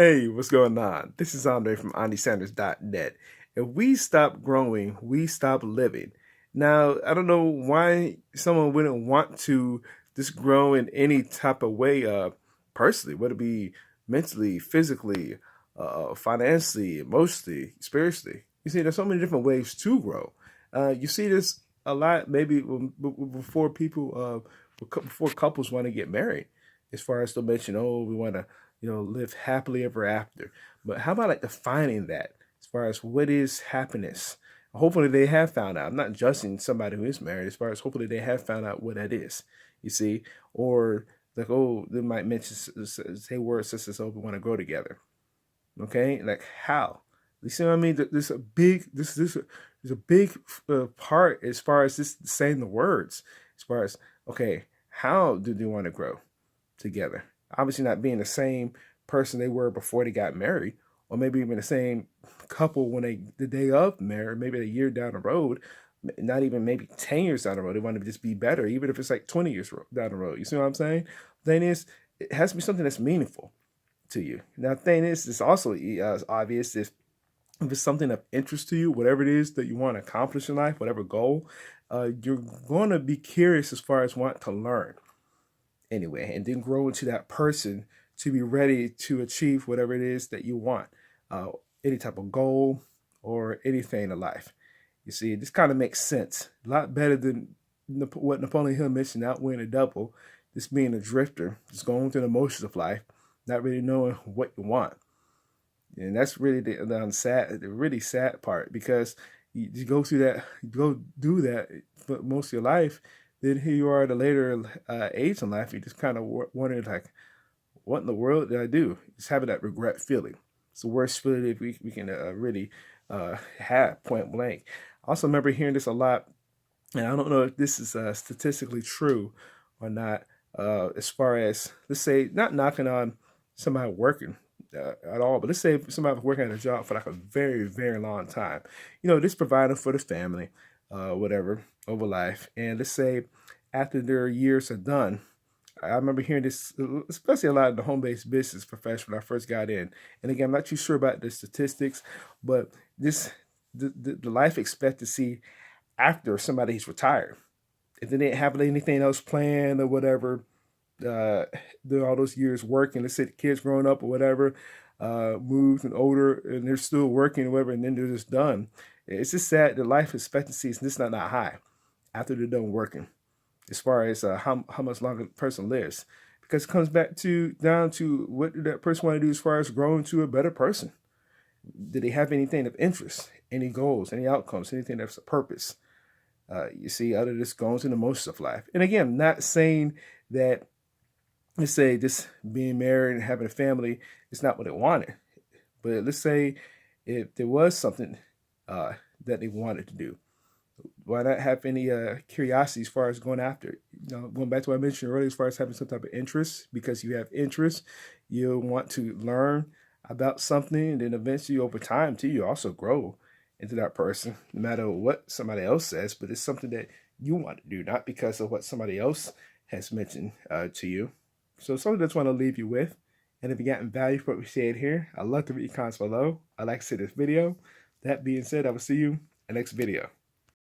Hey, what's going on? This is Andre from AndySanders.net. If we stop growing, we stop living. Now, I don't know why someone wouldn't want to just grow in any type of way, personally, whether it be mentally, physically, financially, emotionally, spiritually. You see, there's so many different ways to grow. You see this a lot, maybe before before couples want to get married, as far as they'll mention, oh, we want to live happily ever after. But how about like defining that as far as what is happiness? Hopefully they have found out. I'm not judging somebody who is married as far as hopefully they have found out what that is, you see, or like, oh, they might mention, say words such as, oh, we want to grow together. Okay. Like how? You see what I mean? There's a big, there's a big part as far as just saying the words, as far as, okay, how do they want to grow together? Obviously not being the same person they were before they got married, or maybe even the same couple when the day of marriage, maybe a year down the road, not even maybe 10 years down the road. They want to just be better, even if it's like 20 years down the road. You see what I'm saying? The thing is, it has to be something that's meaningful to you. Now, the thing is, it's also obvious if it's something of interest to you, whatever it is that you want to accomplish in life, whatever goal, you're going to be curious as far as want to learn anyway, and then grow into that person to be ready to achieve whatever it is that you want, uh, any type of goal or anything in life. You see, this kind of makes sense. A lot better than what Napoleon Hill mentioned, out winning a double, just being a drifter, just going through the motions of life, not really knowing what you want. And that's really the really sad part, because you go through that, you go do that for most of your life. Then here you are at a later age in life, you just kind of wondering like, what in the world did I do? Just having that regret feeling. It's the worst feeling that we can really have, point blank. I also remember hearing this a lot, and I don't know if this is statistically true or not. As far as, let's say, not knocking on somebody working at all, but let's say somebody was working at a job for like a very, very long time. Just providing for the family, whatever, over life. And let's say after their years are done, I remember hearing this, especially a lot of the home-based business profession when I first got in. And again, I'm not too sure about the statistics, but this the life expectancy after somebody's retired, if they didn't have anything else planned or whatever, doing all those years working, let's say the kids growing up or whatever, moved and older, and they're still working or whatever, and then they're just done. It's just sad. The life expectancy is just not that high after they're done working, as far as how much longer the person lives, because it comes back to down to what did that person want to do as far as growing to a better person. Did they have anything of interest, any goals, any outcomes, anything that's a purpose? You see, other than just going through the motions of life. And again, not saying that, let's say, just being married and having a family is not what they wanted, but let's say if there was something uh, that they wanted to do, why not have any curiosity as far as going after it? Going back to what I mentioned earlier, as far as having some type of interest, because you have interest, you want to learn about something, and then eventually over time too, you also grow into that person, no matter what somebody else says, but it's something that you want to do, not because of what somebody else has mentioned to you. So something that's want to leave you with. And if you gotten value from what we said here, I'd love to read your comments below. I'd like to see this video. That being said, I will see you in the next video.